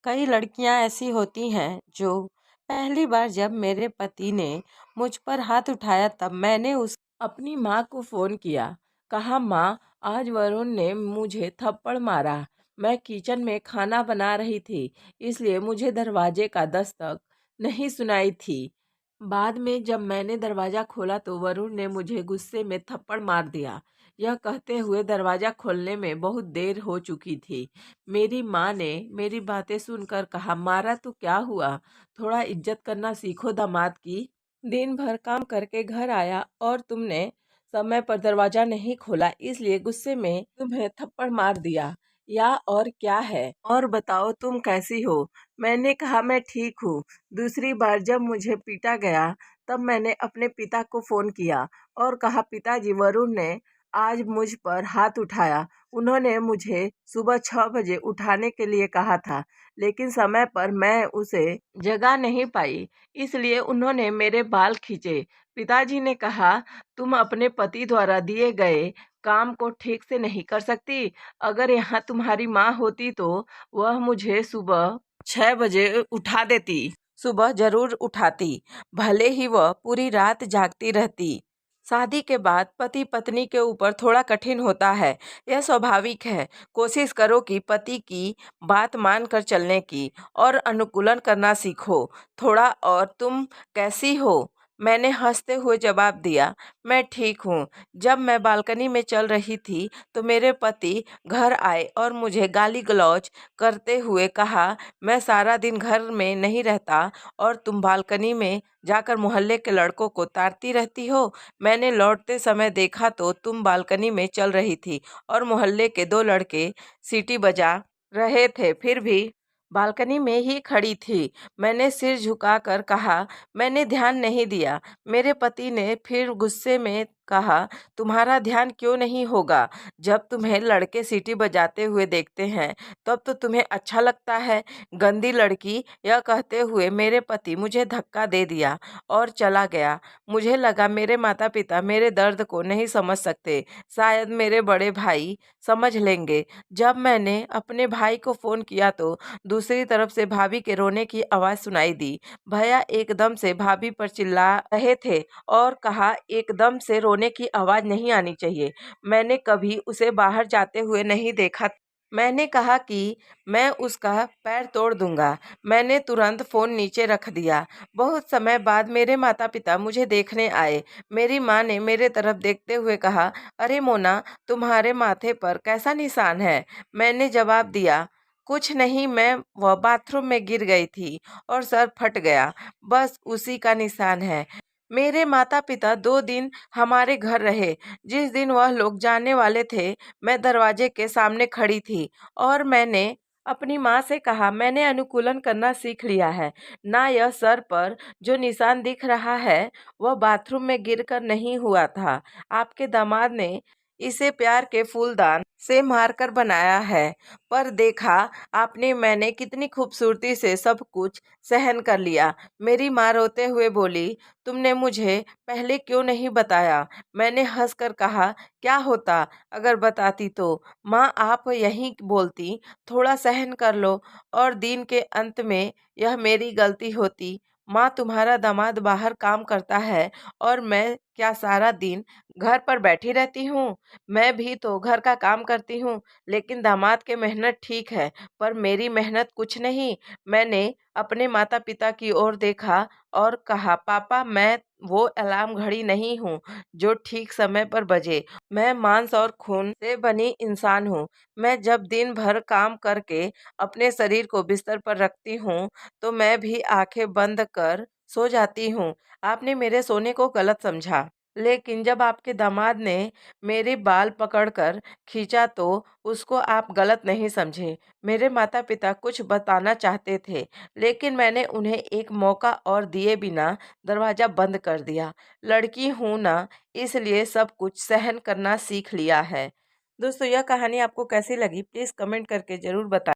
कई लड़कियां ऐसी होती हैं जो पहली बार जब मेरे पति ने मुझ पर हाथ उठाया तब मैंने उस अपनी माँ को फ़ोन किया। कहा, माँ, आज वरुण ने मुझे थप्पड़ मारा। मैं किचन में खाना बना रही थी, इसलिए मुझे दरवाजे का दस्तक नहीं सुनाई थी। बाद में जब मैंने दरवाज़ा खोला तो वरुण ने मुझे गुस्से में थप्पड़ मार दिया। यह कहते हुए दरवाज़ा खोलने में बहुत देर हो चुकी थी। मेरी माँ ने मेरी बातें सुनकर कहा, मारा तो क्या हुआ, थोड़ा इज्जत करना सीखो दामाद की। दिन भर काम करके घर आया और तुमने समय पर दरवाजा नहीं खोला, इसलिए गुस्से में तुम्हें थप्पड़ मार दिया, या और क्या है? और बताओ तुम कैसी हो? मैंने कहा, मैं ठीक हूँ। दूसरी बार जब मुझे पीटा गया तब मैंने अपने पिता को फोन किया और कहा, पिताजी, वरुण ने आज मुझ पर हाथ उठाया। उन्होंने मुझे सुबह 6 बजे उठाने के लिए कहा था, लेकिन समय पर मैं उसे जगा नहीं पाई, इसलिए उन्होंने मेरे बाल खींचे। पिताजी ने कहा, तुम अपने पति द्वारा दिए गए काम को ठीक से नहीं कर सकती। अगर यहाँ तुम्हारी माँ होती तो वह मुझे सुबह 6 बजे उठा देती। सुबह जरूर उठाती, भले ही वह पूरी रात जागती रहती। शादी के बाद पति पत्नी के ऊपर थोड़ा कठिन होता है, यह स्वाभाविक है। कोशिश करो कि पति की बात मानकर चलने की और अनुकूलन करना सीखो। थोड़ा, और तुम कैसी हो? मैंने हंसते हुए जवाब दिया, मैं ठीक हूँ। जब मैं बालकनी में चल रही थी तो मेरे पति घर आए और मुझे गाली गलौज करते हुए कहा, मैं सारा दिन घर में नहीं रहता और तुम बालकनी में जाकर मोहल्ले के लड़कों को ताड़ती रहती हो। मैंने लौटते समय देखा तो तुम बालकनी में चल रही थी और मोहल्ले के 2 लड़के सीटी बजा रहे थे, फिर भी बालकनी में ही खड़ी थी। मैंने सिर झुकाकर कहा, मैंने ध्यान नहीं दिया। मेरे पति ने फिर गुस्से में कहा, तुम्हारा ध्यान क्यों नहीं होगा? जब तुम्हें लड़के सीटी बजाते हुए देखते हैं तब तो तुम्हें अच्छा लगता है, गंदी लड़की। यह कहते हुए मेरे पति मुझे धक्का दे दिया और चला गया। मुझे लगा मेरे माता पिता मेरे दर्द को नहीं समझ सकते, शायद मेरे बड़े भाई समझ लेंगे। जब मैंने अपने भाई को फ़ोन किया तो दूसरी तरफ से भाभी के रोने की आवाज़ सुनाई दी। भैया एकदम से भाभी पर चिल्ला रहे थे और कहा, एकदम से रोने की आवाज़ नहीं आनी चाहिए। मैंने कभी उसे बाहर जाते हुए नहीं देखा। मैंने कहा कि मैं उसका पैर तोड़ दूंगा। मैंने तुरंत फ़ोन नीचे रख दिया। बहुत समय बाद मेरे माता पिता मुझे देखने आए। मेरी माँ ने मेरे तरफ देखते हुए कहा, अरे मोना, तुम्हारे माथे पर कैसा निशान है? मैंने जवाब दिया, कुछ नहीं, मैं वह बाथरूम में गिर गई थी और सर फट गया, बस उसी का निशान है। मेरे माता पिता 2 दिन हमारे घर रहे। जिस दिन वह लोग जाने वाले थे मैं दरवाजे के सामने खड़ी थी और मैंने अपनी माँ से कहा, मैंने अनुकूलन करना सीख लिया है। ना यह सर पर जो निशान दिख रहा है वह बाथरूम में गिरकर नहीं हुआ था। आपके दामाद ने इसे प्यार के फूलदान से मारकर बनाया है। पर देखा आपने, मैंने कितनी खूबसूरती से सब कुछ सहन कर लिया। मेरी माँ रोते हुए बोली, तुमने मुझे पहले क्यों नहीं बताया? मैंने हंसकर कहा, क्या होता अगर बताती तो? माँ, आप यहीं बोलती, थोड़ा सहन कर लो और दिन के अंत में यह मेरी गलती होती। माँ, तुम्हारा दामाद बाहर काम करता है और मैं क्या सारा दिन घर पर बैठी रहती हूँ? मैं भी तो घर का काम करती हूँ, लेकिन दामाद की मेहनत ठीक है, पर मेरी मेहनत कुछ नहीं। मैंने अपने माता पिता की ओर देखा और कहा, पापा, मैं वो अलार्म घड़ी नहीं हूँ जो ठीक समय पर बजे। मैं मांस और खून से बनी इंसान हूँ। मैं जब दिन भर काम करके अपने शरीर को बिस्तर पर रखती हूँ तो मैं भी आंखें बंद कर सो जाती हूँ। आपने मेरे सोने को गलत समझा, लेकिन जब आपके दामाद ने मेरे बाल पकड़कर खींचा तो उसको आप गलत नहीं समझे। मेरे माता पिता कुछ बताना चाहते थे, लेकिन मैंने उन्हें एक मौका और दिए बिना दरवाज़ा बंद कर दिया। लड़की हूँ ना, इसलिए सब कुछ सहन करना सीख लिया है। दोस्तों, यह कहानी आपको कैसी लगी प्लीज़ कमेंट करके ज़रूर बताएं।